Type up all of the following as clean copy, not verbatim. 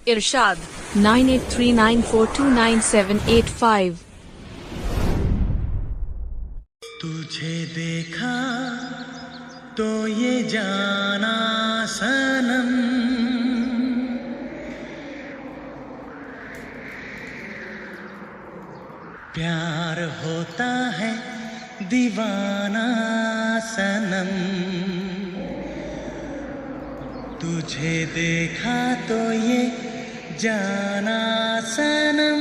इरशाद 9839429785। तुझे देखा तो ये जाना सनम, प्यार होता है दीवाना सनम। तुझे देखा तो ये जाना सनम।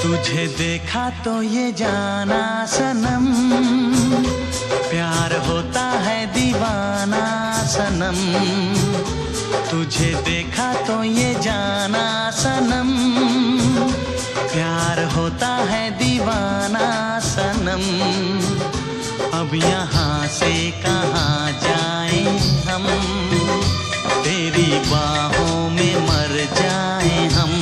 तुझे देखा तो ये जाना सनम, प्यार होता है दीवाना सनम। तुझे देखा तो ये जाना सनम, प्यार होता है दीवाना सनम। अब यहाँ से कहाँ जाएं हम, तेरी बाहों में मर जाएं हम।